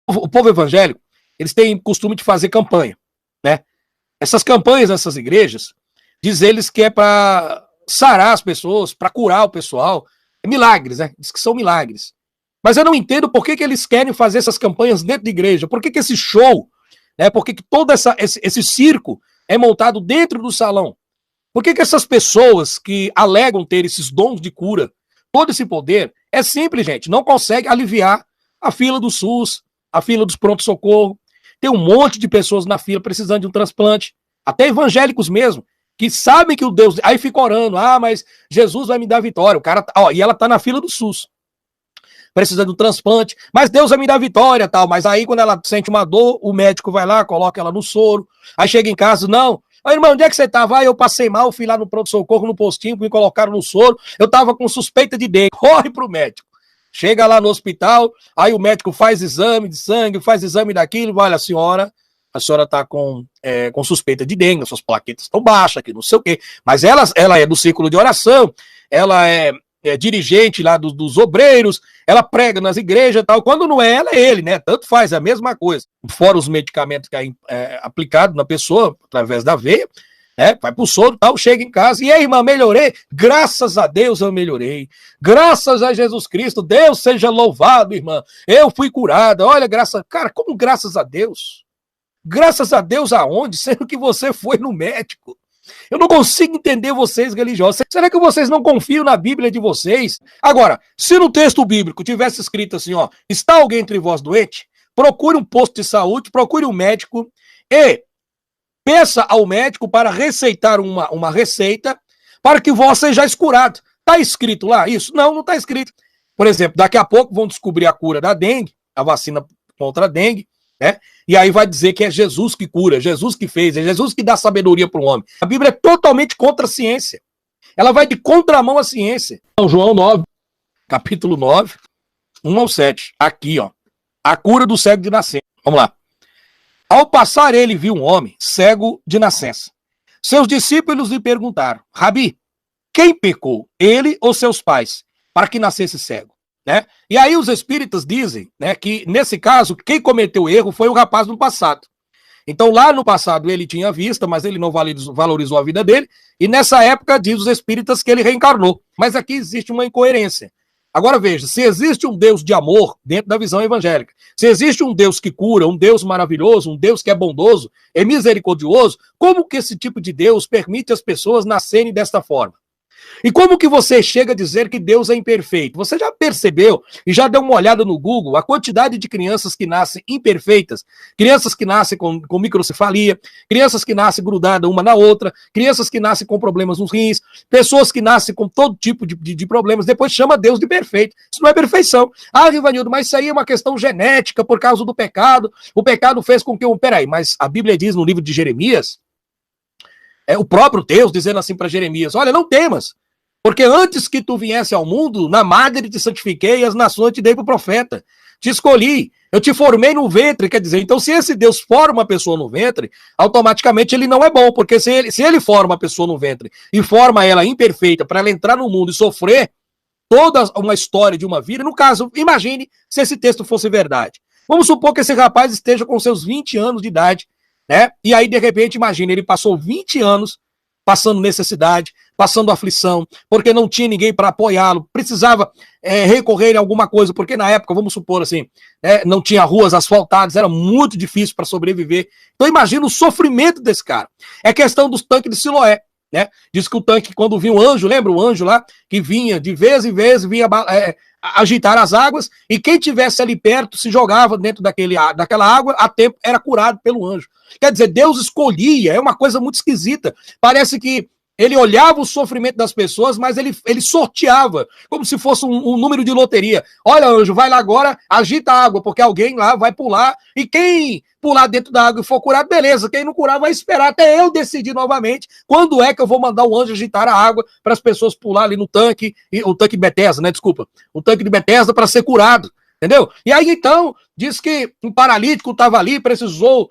O povo evangélico, eles têm costume de fazer campanha, né? Essas campanhas nessas igrejas, diz eles que é para sarar as pessoas, para curar o pessoal. É milagres, né? Diz que são milagres. Mas eu não entendo por que eles querem fazer essas campanhas dentro da igreja. Por que esse show, né? Por que todo esse circo é montado dentro do salão? Por que essas pessoas que alegam ter esses dons de cura, todo esse poder, é simples, gente, não consegue aliviar a fila do SUS, a fila dos pronto-socorro. Tem um monte de pessoas na fila precisando de um transplante, até evangélicos mesmo, que sabem que o Deus... Aí fica orando, mas Jesus vai me dar vitória. O cara, e ela tá na fila do SUS, precisando de um transplante, mas Deus vai me dar vitória, tal. Mas aí quando ela sente uma dor, o médico vai lá, coloca ela no soro, aí chega em casa, não... irmão, onde é que você tava? Eu passei mal, fui lá no pronto-socorro, no postinho, me colocaram no soro, eu tava com suspeita de dengue. Corre pro médico. Chega lá no hospital, aí o médico faz exame de sangue, faz exame daquilo, olha, a senhora tá com suspeita de dengue, as suas plaquetas estão baixas, aqui, não sei o quê. Mas ela é do círculo de oração, ela é dirigente lá dos obreiros, ela prega nas igrejas e tal. Quando não é ela, é ele, né? Tanto faz, é a mesma coisa. Fora os medicamentos que é aplicado na pessoa, através da veia, né? Vai pro soro e tal, chega em casa. E aí, irmã, melhorei? Graças a Deus eu melhorei. Graças a Jesus Cristo, Deus seja louvado, irmã. Eu fui curada. Olha, cara, como graças a Deus? Graças a Deus aonde? Sendo que você foi no médico. Eu não consigo entender vocês religiosos. Será que vocês não confiam na Bíblia de vocês? Agora, se no texto bíblico tivesse escrito assim, está alguém entre vós doente? Procure um posto de saúde, procure um médico e peça ao médico para receitar uma receita para que vós sejais curado. Está escrito lá isso? Não está escrito. Por exemplo, daqui a pouco vão descobrir a cura da dengue, a vacina contra a dengue, né? E aí vai dizer que é Jesus que cura, Jesus que fez, é Jesus que dá sabedoria para o homem. A Bíblia é totalmente contra a ciência. Ela vai de contramão à ciência. São João 9, capítulo 9, 1 ao 7. Aqui, a cura do cego de nascença. Vamos lá. Ao passar ele viu um homem cego de nascença. Seus discípulos lhe perguntaram, Rabi, quem pecou, ele ou seus pais, para que nascesse cego? Né? E aí os espíritas dizem, né, que nesse caso quem cometeu o erro foi o rapaz no passado. Então lá no passado ele tinha vista, mas ele não valorizou a vida dele, e nessa época diz os espíritas que ele reencarnou. Mas aqui existe uma incoerência. Agora veja, se existe um Deus de amor dentro da visão evangélica, se existe um Deus que cura, um Deus maravilhoso, um Deus que é bondoso, é misericordioso, como que esse tipo de Deus permite as pessoas nascerem desta forma? E como que você chega a dizer que Deus é imperfeito? Você já percebeu e já deu uma olhada no Google a quantidade de crianças que nascem imperfeitas, crianças que nascem com microcefalia, crianças que nascem grudadas uma na outra, crianças que nascem com problemas nos rins, pessoas que nascem com todo tipo de problemas, depois chama Deus de perfeito. Isso não é perfeição. Rivanildo, mas isso aí é uma questão genética por causa do pecado. O pecado fez com que Peraí, mas a Bíblia diz no livro de Jeremias, o próprio Deus dizendo assim para Jeremias, olha, não temas, porque antes que tu viesse ao mundo, na madre te santifiquei e as nações te dei para o profeta. Te escolhi, eu te formei no ventre, quer dizer, então se esse Deus forma uma pessoa no ventre, automaticamente ele não é bom, porque se ele forma uma pessoa no ventre e forma ela imperfeita para ela entrar no mundo e sofrer toda uma história de uma vida, no caso, imagine se esse texto fosse verdade. Vamos supor que esse rapaz esteja com seus 20 anos de idade, né? E aí, de repente, imagina, ele passou 20 anos passando necessidade, passando aflição, porque não tinha ninguém para apoiá-lo, precisava recorrer a alguma coisa, porque na época, vamos supor assim, não tinha ruas asfaltadas, era muito difícil para sobreviver. Então imagina o sofrimento desse cara. É questão dos tanques de Siloé, né? Diz que o tanque, quando vinha o anjo, lembra o anjo lá, que vinha de vez em vez, vinha agitar as águas, e quem tivesse ali perto se jogava dentro daquela água, a tempo era curado pelo anjo. Quer dizer, Deus escolhia, é uma coisa muito esquisita. Parece que ele olhava o sofrimento das pessoas, mas ele sorteava, como se fosse um número de loteria. Olha, anjo, vai lá agora, agita a água, porque alguém lá vai pular, e quem pular dentro da água e for curado, beleza. Quem não curar vai esperar até eu decidir novamente quando é que eu vou mandar o anjo agitar a água para as pessoas pular ali no tanque, o tanque Betesda, né, desculpa, o tanque de Betesda para ser curado, entendeu? E aí então, diz que um paralítico estava ali, precisou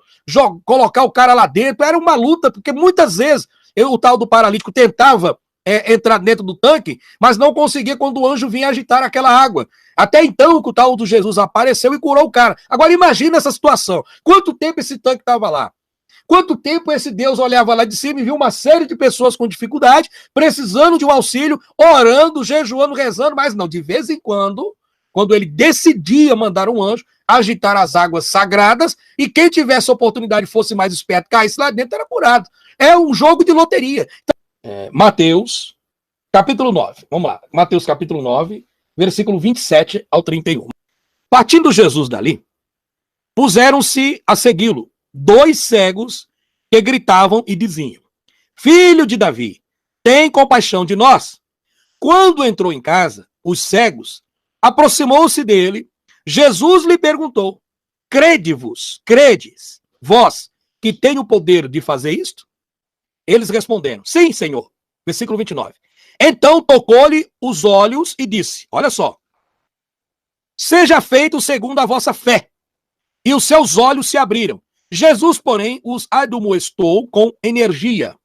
colocar o cara lá dentro, era uma luta, porque muitas vezes o tal do paralítico tentava entrar dentro do tanque, mas não conseguia quando o anjo vinha agitar aquela água. Até então que o tal do Jesus apareceu e curou o cara. Agora imagina essa situação. Quanto tempo esse tanque estava lá? Quanto tempo esse Deus olhava lá de cima e viu uma série de pessoas com dificuldade, precisando de um auxílio, orando, jejuando, rezando, mas não, de vez em quando ele decidia mandar um anjo agitar as águas sagradas, e quem tivesse oportunidade fosse mais esperto, caísse lá dentro, era curado. É um jogo de loteria. Então, Mateus, capítulo 9. Vamos lá. Mateus, capítulo 9, versículo 27 ao 31. Partindo Jesus dali, puseram-se a segui-lo 2 cegos que gritavam e diziam: Filho de Davi, tem compaixão de nós. Quando entrou em casa, os cegos, aproximou-se dele, Jesus lhe perguntou: credes, vós que tem o poder de fazer isto? Eles responderam: Sim, Senhor. Versículo 29. Então tocou-lhe os olhos e disse: Olha só, seja feito segundo a vossa fé. E os seus olhos se abriram. Jesus, porém, os admoestou com energia.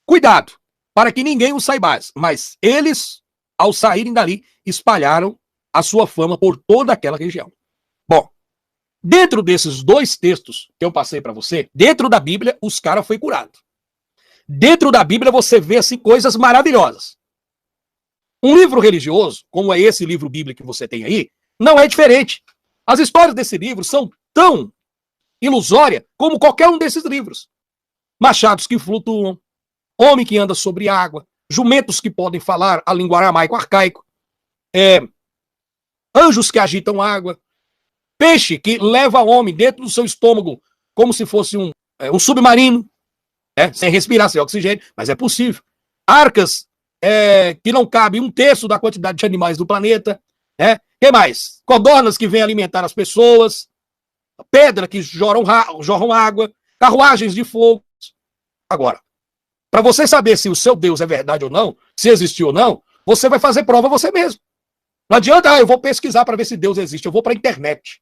Cuidado, para que ninguém o saiba. Mas eles, ao saírem dali, espalharam a sua fama por toda aquela região. Bom, dentro desses 2 textos que eu passei para você, dentro da Bíblia, os caras foi curado. Dentro da Bíblia você vê assim coisas maravilhosas. Um livro religioso, como é esse livro bíblico que você tem aí, não é diferente. As histórias desse livro são tão ilusórias como qualquer um desses livros. Machados que flutuam, homem que anda sobre água, jumentos que podem falar a língua aramaico-arcaico, anjos que agitam água, peixe que leva homem dentro do seu estômago como se fosse um submarino, sem respirar, sem oxigênio, mas é possível. Arcas que não cabem 1/3 da quantidade de animais do planeta. Que mais? Codornas que vêm alimentar as pessoas, pedra que jorram água, carruagens de fogo. Agora, para você saber se o seu Deus é verdade ou não, se existiu ou não, você vai fazer prova você mesmo. Não adianta, eu vou pesquisar para ver se Deus existe, eu vou para a internet.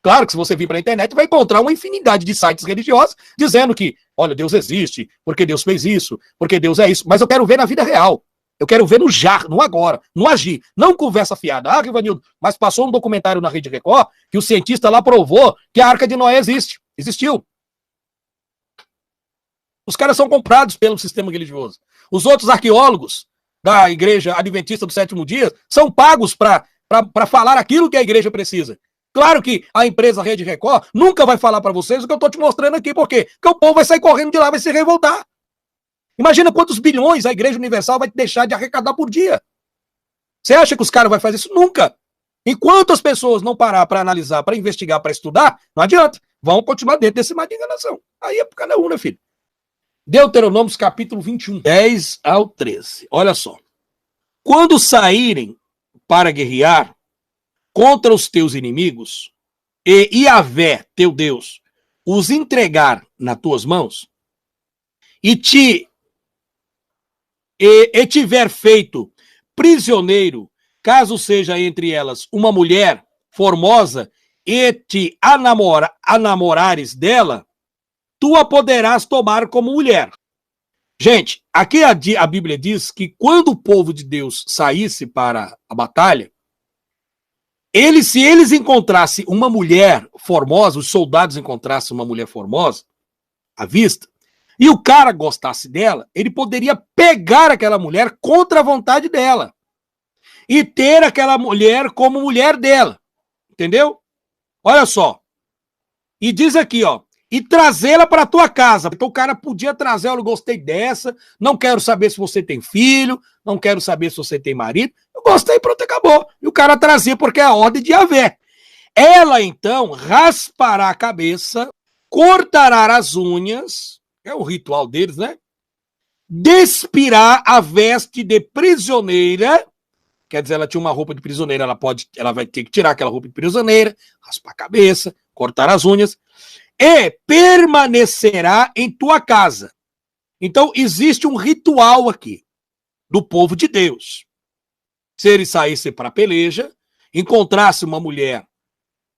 Claro que se você vir para a internet, vai encontrar uma infinidade de sites religiosos dizendo que, olha, Deus existe, porque Deus fez isso, porque Deus é isso. Mas eu quero ver na vida real. Eu quero ver no agora, no agir. Não conversa fiada. Ah, Rivanildo, mas passou um documentário na Rede Record que o cientista lá provou que a Arca de Noé existiu. Os caras são comprados pelo sistema religioso. Os outros arqueólogos da Igreja Adventista do Sétimo Dia são pagos para falar aquilo que a igreja precisa. Claro que a empresa Rede Record nunca vai falar para vocês o que eu estou te mostrando aqui. Por quê? Porque o povo vai sair correndo de lá, vai se revoltar. Imagina quantos bilhões a Igreja Universal vai deixar de arrecadar por dia. Você acha que os caras vão fazer isso? Nunca. Enquanto as pessoas não parar para analisar, para investigar, para estudar, não adianta. Vão continuar dentro desse mar de enganação. Aí é por cada um, né, filho? Deuteronômio, capítulo 21, 10 ao 13. Olha só. Quando saírem para guerrear contra os teus inimigos, e Yahvé, teu Deus, os entregar nas tuas mãos, e tiver feito prisioneiro, caso seja entre elas uma mulher formosa, e te namorares dela, tu a poderás tomar como mulher. Gente, aqui a Bíblia diz que quando o povo de Deus saísse para a batalha, se eles encontrassem uma mulher formosa, os soldados encontrassem uma mulher formosa, à vista, e o cara gostasse dela, ele poderia pegar aquela mulher contra a vontade dela e ter aquela mulher como mulher dela. Entendeu? Olha só. E diz aqui, ó, e trazê-la para a tua casa. Então o cara podia trazer, olha, eu gostei dessa, não quero saber se você tem filho, não quero saber se você tem marido, eu gostei, pronto, acabou. E o cara trazia porque é a ordem de Yahvé. Ela então raspará a cabeça, cortará as unhas, é o ritual deles, né? Despirá a veste de prisioneira, quer dizer, ela tinha uma roupa de prisioneira, ela vai ter que tirar aquela roupa de prisioneira, raspar a cabeça, cortar as unhas, e permanecerá em tua casa. Então, existe um ritual aqui, do povo de Deus. Se ele saísse para a peleja, encontrasse uma mulher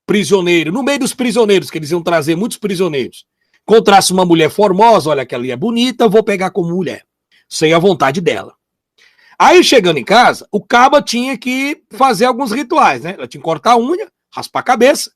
prisioneira, no meio dos prisioneiros, que eles iam trazer muitos prisioneiros, encontrasse uma mulher formosa, olha que ali é bonita, vou pegar como mulher. sem a vontade dela. Aí, chegando em casa, o caba tinha que fazer alguns rituais, né? Ela tinha que cortar a unha, raspar a cabeça,